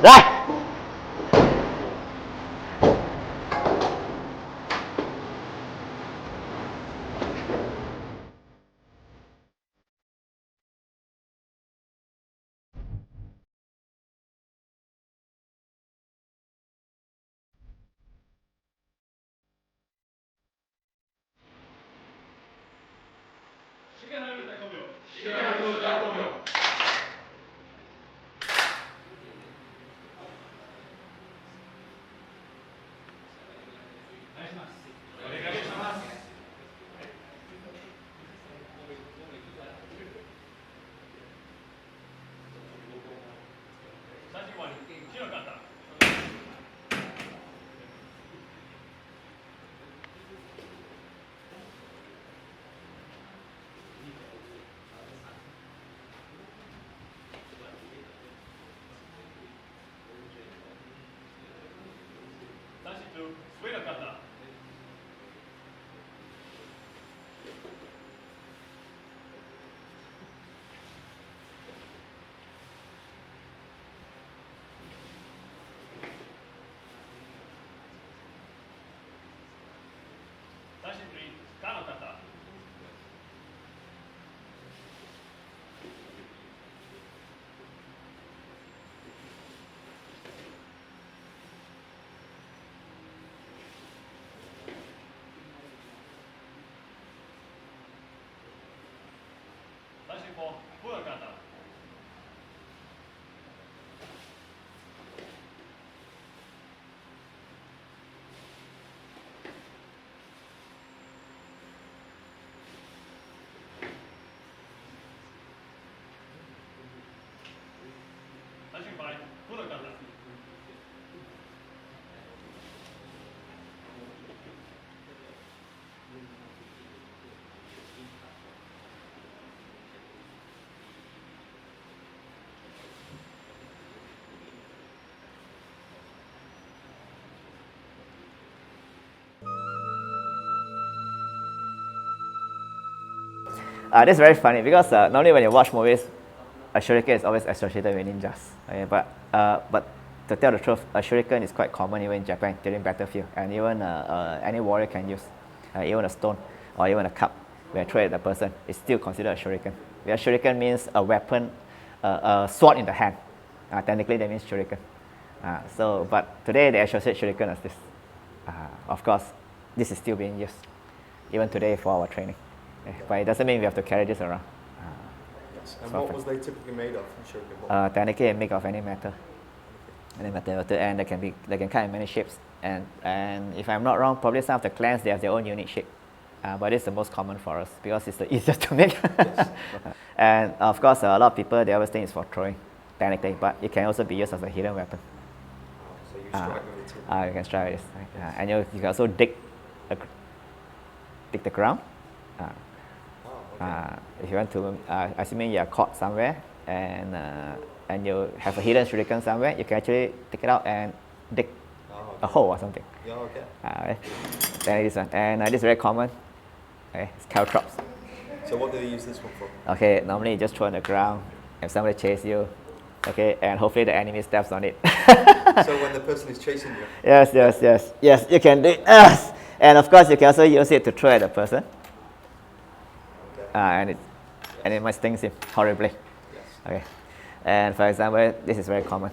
来。This is very funny because normally when you watch movies, a shuriken is always associated with ninjas. Okay? But to tell the truth, a shuriken is quite common even in Japan during battlefield, and even any warrior can use, even a stone or even a cup. When you throw it at the person, it's still considered a shuriken. Where shuriken means a weapon, a sword in the hand. Technically, that means shuriken. But today they associate shuriken as this. Of course, this is still being used even today for our training. But it doesn't mean we have to carry this around. Yes. And what was they typically made of? Shuriken? Technically, made of any metal. Any metal, and they can come in many shapes. And if I'm not wrong, probably some of the clans they have their own unique shape. But it's the most common for us because it's the easiest to make. Yes. And of course, a lot of people they always think it's for throwing, technically, but it can also be used as a hidden weapon. So you strike with it too. You can strike with this, and you can also dig the ground. If you want to, assuming you are caught somewhere and you have a hidden shuriken somewhere, you can actually take it out and dig a hole or something. Yeah, okay. Then this one, and this is very common. Okay, it's caltrops. So what do they use this one for? Okay, normally you just throw on the ground if somebody chases you. Okay, and hopefully the enemy steps on it. So when the person is chasing you? Yes, you can do it. And of course, you can also use it to throw at the person. And it might sting him horribly. Yes. Okay, and for example, this is very common.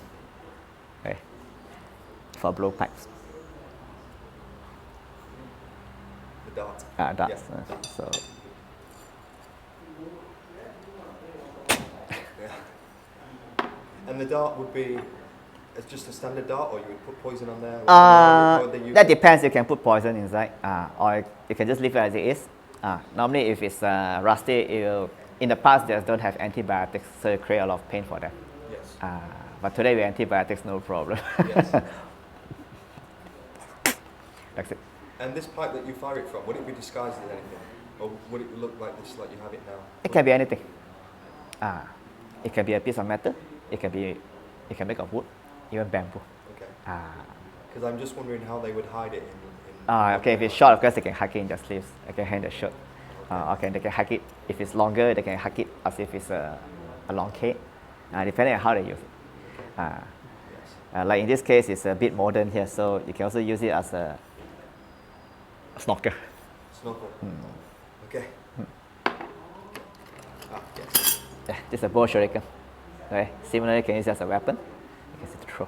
Okay, for blowpipes. The dart. Darts. Yeah. So. Yeah. And the dart would be as just a standard dart, or you would put poison on there? That depends. You can put poison inside, or you can just leave it as it is. Normally, if it's rusty, in the past they don't have antibiotics, so it create a lot of pain for them. Yes. But today with antibiotics, no problem. Yes. That's it. And this pipe that you fire it from, would it be disguised as anything, or would it look like this, like you have it now? It can be anything. It can be a piece of metal. It can make of wood, even bamboo. Okay. Because I'm just wondering how they would hide it in okay, if it's short, of course they can hug it in their sleeves. They can hang the shirt. Okay, they can hug it. If it's longer, they can hug it as if it's a long cape. Depending on how they use it. Yes. Like in this case, it's a bit modern here, so you can also use it as a snorkel. Snorkel. Okay. Yes. Yeah, this is a bow shuriken. Okay. Similarly, you can use it as a weapon. You can use it to throw.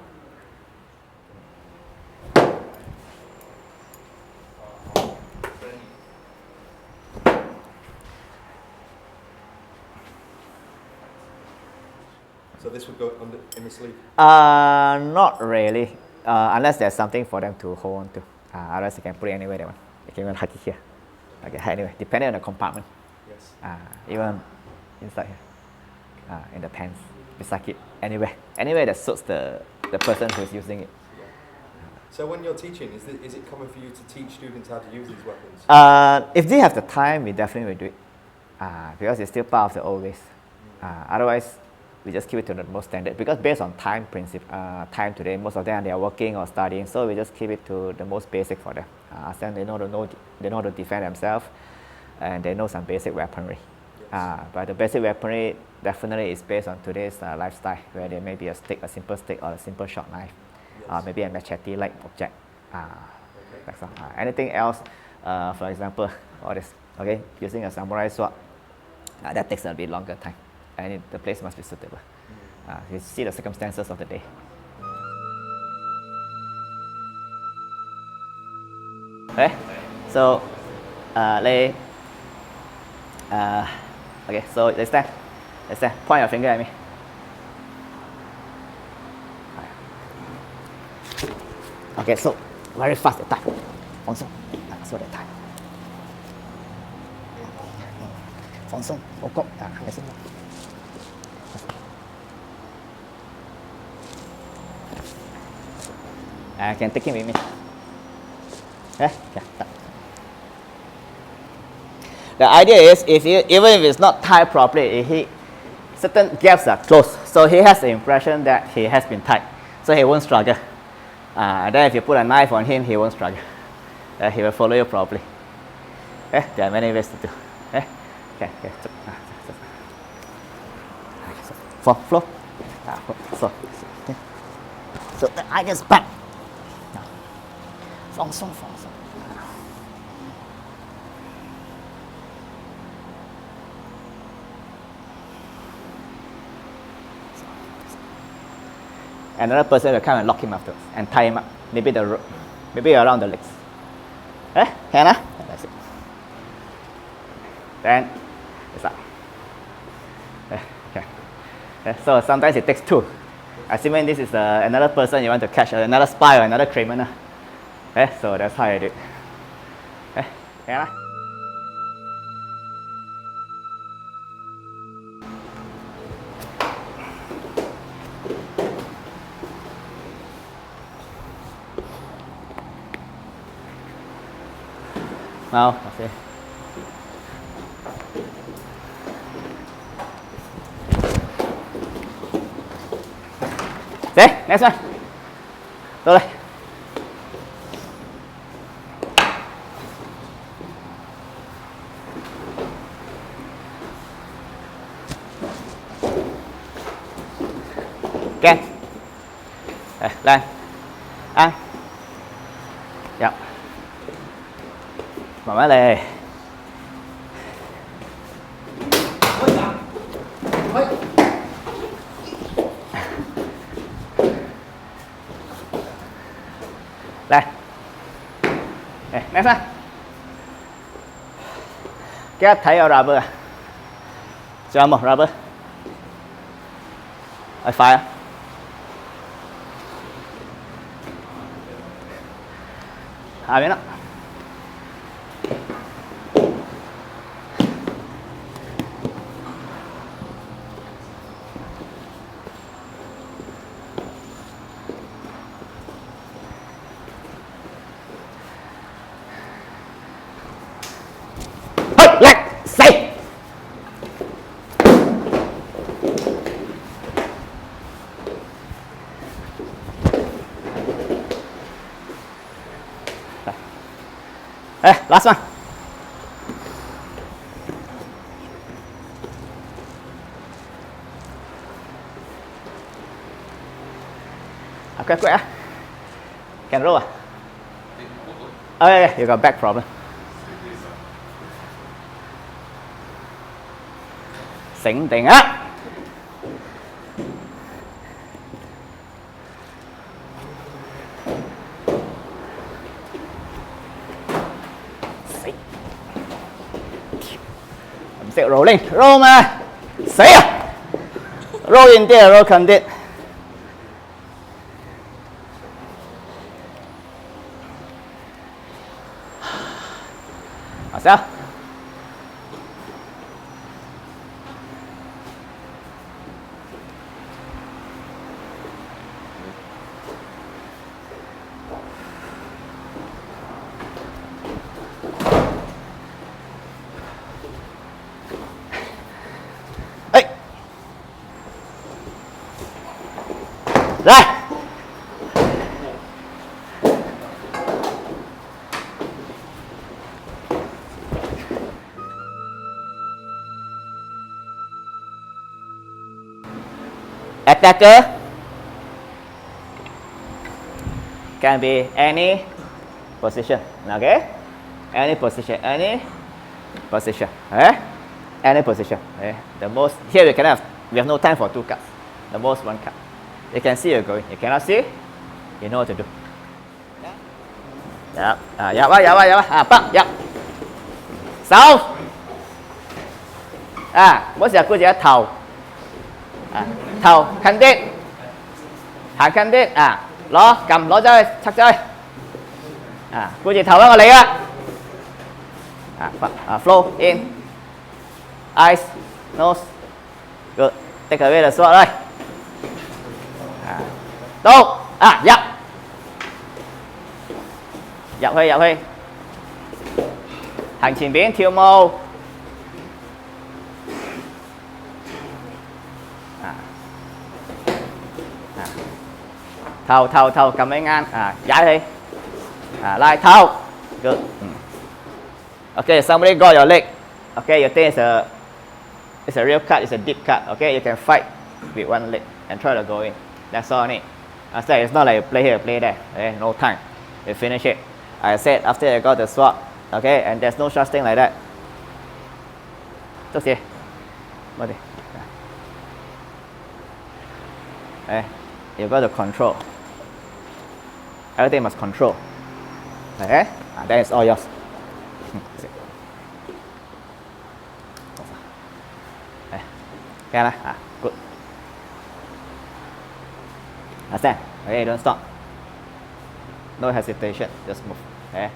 So this would go under in the sleeve? Not really, unless there's something for them to hold on to. Otherwise, you can put it anywhere they want. You can even hide it here. Okay, anyway, depending on the compartment. Yes. Even inside here, in the pants, beside it, anywhere that suits the person who's using it. Yeah. So when you're teaching, is it common for you to teach students how to use these weapons? If they have the time, we definitely will do it, because it's still part of the old ways. Otherwise, we just keep it to the most standard, because based on time time today, most of them they are working or studying, so we just keep it to the most basic for them. Then they know to defend themselves, and they know some basic weaponry. Yes. But the basic weaponry definitely is based on today's lifestyle, where there may be a simple stick or a simple short knife, yes. Maybe a machete-like object. That's all. Anything else, for example, all this, okay, using a samurai sword, that takes a bit longer time. And the place must be suitable. You see the circumstances of the day. Okay, so okay, so let's stand. Point your finger at me. Okay, so very fast attack. Also, so that time. 放鬆，我覺係咪先？Can take him with me. Yeah. The idea is, even if it's not tied properly, certain gaps are closed, so he has the impression that he has been tied, so he won't struggle. Then if you put a knife on him, he won't struggle. He will follow you properly. There are many ways to do. Okay. Flow. So the eye gets back. 放鬆。Another person will come and lock him afterwards and tie him up. Maybe around the legs. Hannah? That's it. Then it's up. Okay. So sometimes it takes two. Assuming this is another person you want to catch, another spy or another criminal. So that's how I do it. Hannah? Now, that's it. Okay, next one. Go đây. Okay. Lên. Ăn. Dạ. Mở mắt lên. Đây. Next one. Cái thấy ở rubber à? Cho một rubber. Ở phải à? Bên đó. Leg, say. Last one. quick, quick. Can roll. Oh, yeah, you got back problem. Xỉn tiền á. Không sẽ roll lên, roll mà. Xỉ à. Roll in there, roll come there. Sao? Ê. Rồi. Attacker can be any position, okay? Any position, okay? Any position. Okay? The most here we have no time for 2 cuts. The most 1 cut. You can see you're going. You cannot see, you know what to do. Yep. Yep. Sau. Mỗi giờ cô chỉ thầu. Thầu khăn đít, hàng khăn đít, ló cầm ló chơi, chắc chơi, cô chỉ thầu nó lấy á, flow in, eyes, nose, good, take away the sword đây, đâu, dập hơi, hành trình biến thiêu mâu. Thầu cầm lấy ngang, giải đi, lại thầu, good. Okay, somebody got your leg. Okay, you think it's a real cut, it's a deep cut. Okay, you can fight with 1 leg and try to go in. That's all I need. I said it's not like you play here, play there. Okay, no time. You finish it. I said after I got the sword. Okay, and there's no such thing like that. Just here. What is? Okay, you got to control. Everything must control. Okay, that is all yours. Okay, good. Understand? Okay, don't stop. No hesitation, just move. Okay,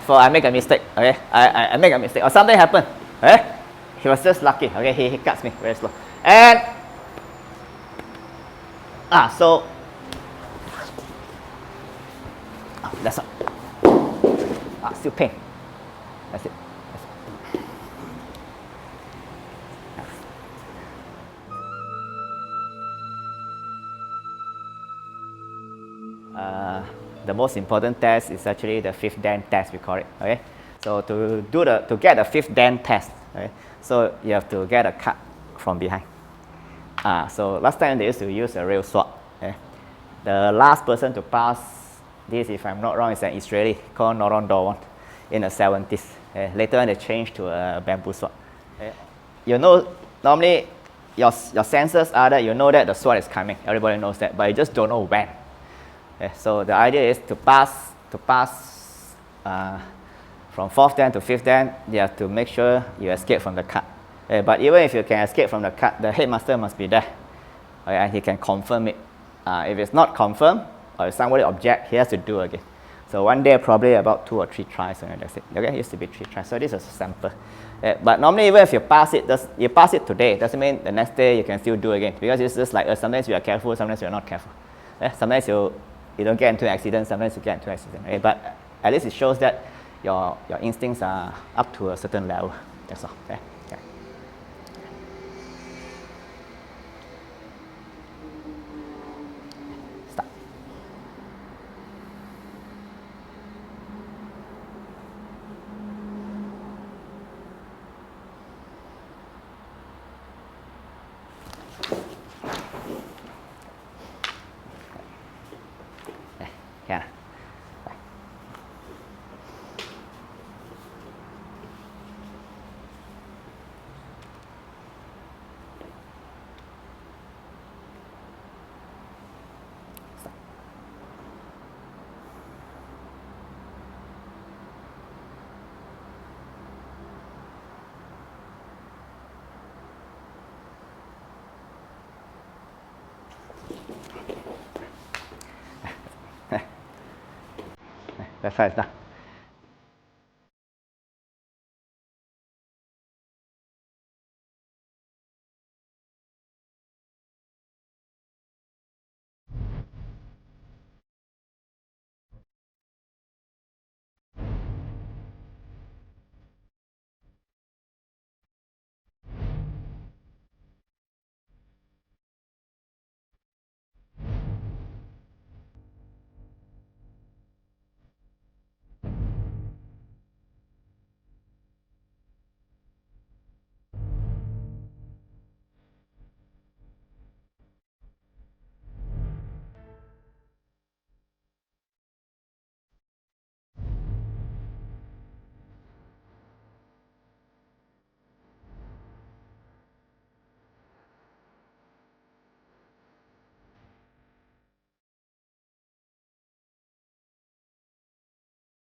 for I make a mistake. Okay, I make a mistake or something happened. Okay, he was just lucky. Okay, he cuts me very slow. And so. That's all. Still pain. That's it. The most important test is actually the 5th Dan test, we call it. Okay, so to get the 5th Dan test, okay, so you have to get a cut from behind. So last time they used to use a real sword. Okay, the last person to pass this, if I'm not wrong, is an Israeli called Noron Dawon in the 70s. Later on, they changed to a bamboo sword. You know, normally your senses are that you know that the sword is coming. Everybody knows that, but you just don't know when. So the idea is to pass from 4th Dan to 5th Dan. You have to make sure you escape from the cut. But even if you can escape from the cut, the headmaster must be there, and he can confirm it. If it's not confirmed, or if somebody object, he has to do again. So one day, probably about 2 or 3 tries, and that's it. Okay, it used to be 3 tries. So this is a sample. But normally, even if you pass it today, doesn't mean the next day you can still do again, because it's just like sometimes you are careful, sometimes you are not careful. Sometimes you don't get into an accident, sometimes you get into an accident. Okay? But at least it shows that your instincts are up to a certain level. That's all. Okay? Okay. Stop. That's how it's done.